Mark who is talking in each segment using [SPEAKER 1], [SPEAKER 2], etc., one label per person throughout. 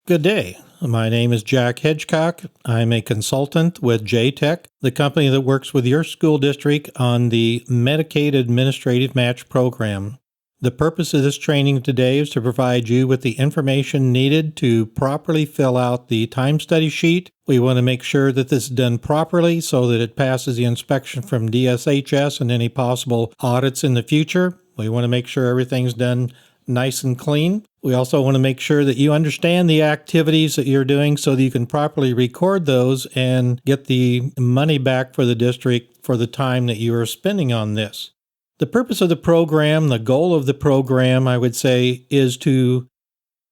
[SPEAKER 1] Good day. My name is Jack Hedgecock. I'm a consultant with JTEC, the company that works with your school district on the Medicaid Administrative Match Program. The purpose of this training today is to provide you with the information needed to properly fill out the time study sheet. We want to make sure that this is done properly so that it passes the inspection from DSHS and any possible audits in the future. We want to make sure everything's done nice and clean. We also want to make sure that you understand the activities that you're doing so that you can properly record those and get the money back for the district for the time that you are spending on this. The purpose of the program, the goal of the program, I would say, is to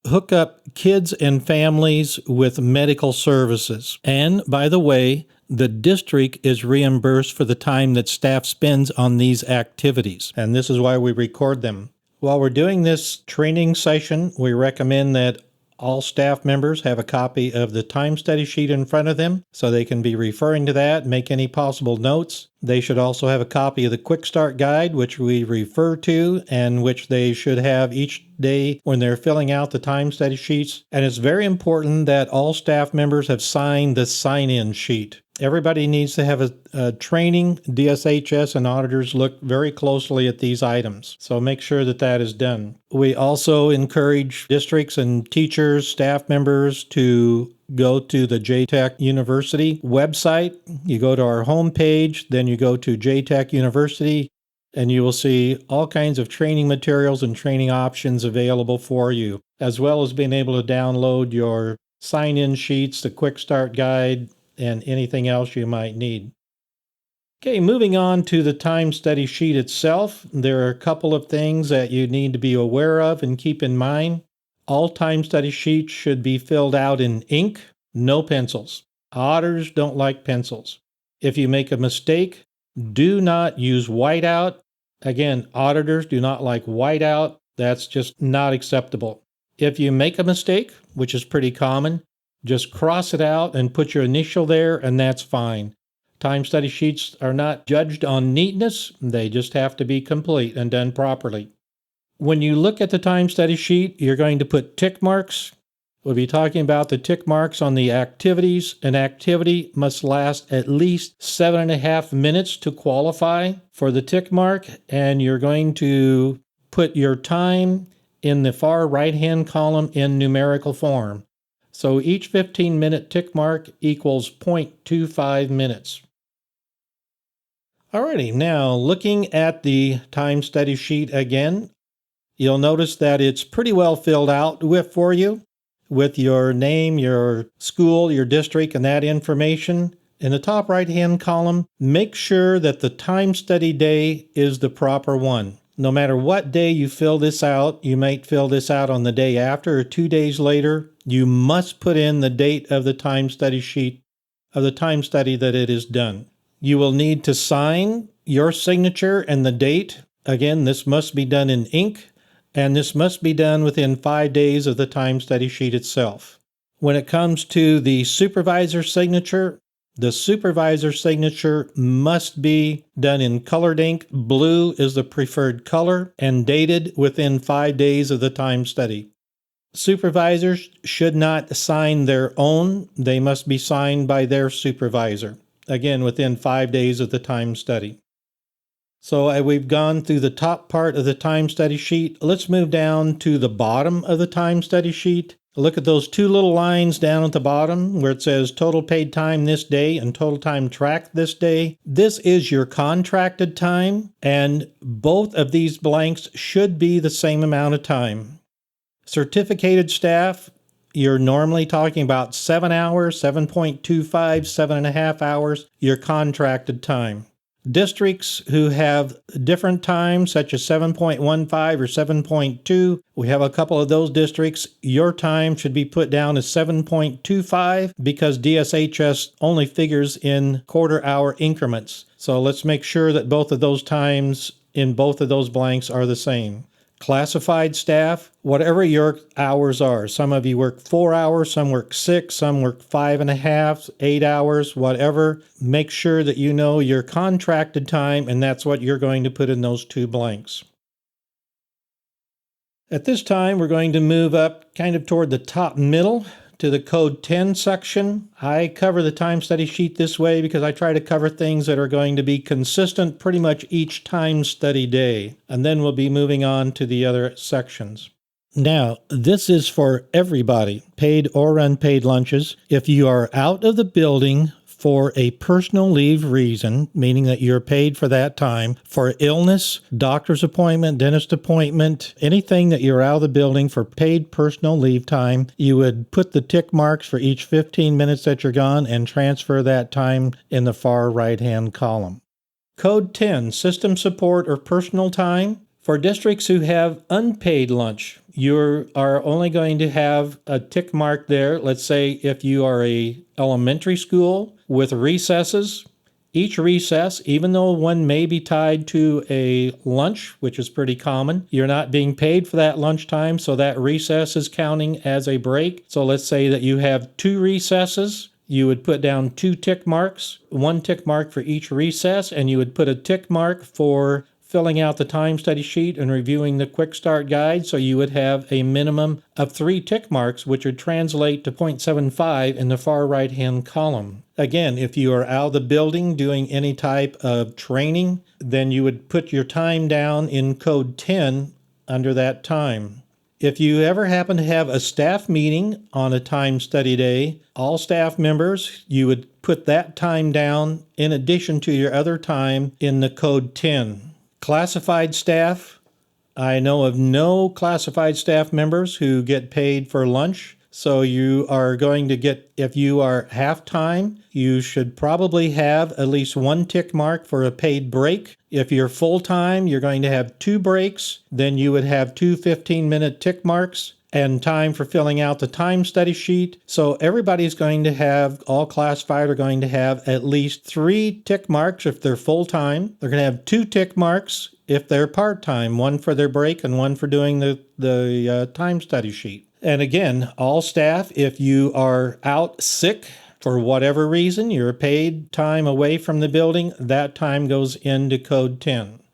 [SPEAKER 1] hook up kids and families with medical services. And by the way, the district is reimbursed for the time that staff spends on these activities. And this is why we record them. While we're doing this training session, we recommend that all staff members have a copy of the time study sheet in front of them so they can be referring to that, make any possible notes. They should also have a copy of the Quick Start Guide, which we refer to and which they should have each day when they're filling out the time study sheets. And it's very important that all staff members have signed the sign-in sheet. Everybody needs to have a training. DSHS and auditors look very closely at these items, so make sure that that is done. We also encourage districts and teachers, staff members to go to the JTEC University website. You go to our homepage, then you go to JTEC University, and you will see all kinds of training materials and training options available for you, as well as being able to download your sign-in sheets, the Quick Start Guide, and anything else you might need. Okay, moving on to the time study sheet itself, there are a couple of things that you need to be aware of and keep in mind. All time study sheets should be filled out in ink, no pencils. Auditors don't like pencils. If you make a mistake, do not use whiteout. Again, auditors do not like whiteout. That's just not acceptable. If you make a mistake, which is pretty common, just cross it out and put your initial there, and that's fine. Time study sheets are not judged on neatness. They just have to be complete and done properly. When you look at the time study sheet, you're going to put tick marks. We'll be talking about the tick marks on the activities. An activity must last at least 7.5 minutes to qualify for the tick mark, and you're going to put your time in the far right-hand column in numerical form. So each 15-minute tick mark equals 0.25 minutes. Alrighty, now looking at the time study sheet again, you'll notice that it's pretty well filled out for you with your name, your school, your district, and that information. In the top right-hand column, make sure that the time study day is the proper one. No matter what day you fill this out, you might fill this out on the day after or 2 days later, you must put in the date of the time study sheet of the time study that it is done. You will need to sign your signature and the date. Again, this must be done in ink, and this must be done within 5 days of the time study sheet itself. When it comes to the supervisor's signature, the supervisor's signature must be done in colored ink. Blue is the preferred color and dated within 5 days of the time study. Supervisors should not sign their own. They must be signed by their supervisor. Again, within 5 days of the time study. So we've gone through the top part of the time study sheet. Let's move down to the bottom of the time study sheet. Look at those two little lines down at the bottom where it says total paid time this day and total time tracked this day. This is your contracted time, and both of these blanks should be the same amount of time. Certificated staff, you're normally talking about 7 hours, 7.25, 7.5 hours, your contracted time. Districts who have different times, such as 7.15 or 7.2, we have a couple of those districts. Your time should be put down as 7.25 because DSHS only figures in quarter-hour increments. So let's make sure that both of those times in both of those blanks are the same. Classified staff, whatever your hours are. Some of you work 4 hours, some work 6, some work 5.5, 8 hours, whatever. Make sure that you know your contracted time, and that's what you're going to put in those two blanks. At this time, we're going to move up kind of toward the top middle to the Code 10 section. I cover the time study sheet this way because I try to cover things that are going to be consistent pretty much each time study day. And then we'll be moving on to the other sections. Now, this is for everybody, paid or unpaid lunches. If you are out of the building for a personal leave reason, meaning that you're paid for that time, for illness, doctor's appointment, dentist appointment, anything that you're out of the building for paid personal leave time, you would put the tick marks for each 15 minutes that you're gone and transfer that time in the far right-hand column. Code 10, system support or personal time. For districts who have unpaid lunch, you are only going to have a tick mark there. Let's say if you are a elementary school with recesses, each recess, even though one may be tied to a lunch, which is pretty common, you're not being paid for that lunchtime, so that recess is counting as a break. So let's say that you have 2 recesses. You would put down 2 tick marks, 1 tick mark for each recess, and you would put a tick mark for filling out the time study sheet and reviewing the quick start guide. So you would have a minimum of 3 tick marks, which would translate to 0.75 in the far right-hand column. Again, if you are out of the building doing any type of training, then you would put your time down in Code 10 under that time. If you ever happen to have a staff meeting on a time study day, all staff members, you would put that time down in addition to your other time in the Code 10. Classified staff, I know of no classified staff members who get paid for lunch. So you are going to get, if you are half-time, you should probably have at least 1 tick mark for a paid break. If you're full-time, you're going to have 2 breaks. Then you would have 2 15-minute tick marks and time for filling out the time study sheet. So everybody's going to have, all classified are going to have at least 3 tick marks if they're full-time. They're going to have 2 tick marks if they're part-time, 1 for their break and 1 for doing the time study sheet. And again, all staff, if you are out sick for whatever reason, you're paid time away from the building, that time goes into Code 10.